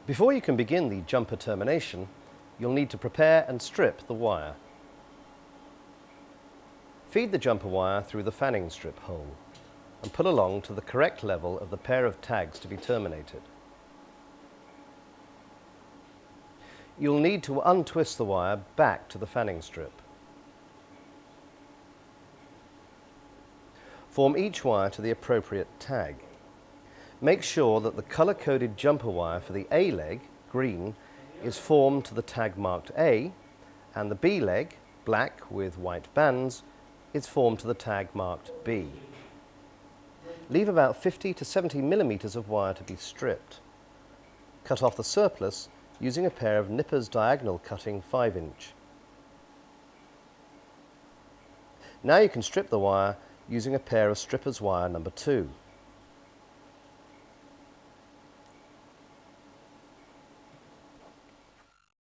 Before you can begin the jumper termination, you'll need to prepare and strip the wire. Feed the jumper wire through the fanning strip hole and pull along to the correct level of the pair of tags to be terminated. You'll need to untwist the wire back to the fanning strip. Form each wire to the appropriate tag. Make sure that the colour-coded jumper wire for the A leg, green, is formed to the tag marked A, and the B leg, black with white bands, is formed to the tag marked B. Leave about 50 to 70 millimeters of wire to be stripped. Cut off the surplus using a pair of nippers diagonal cutting 5-inch. Now you can strip the wire using a pair of strippers wire number 2.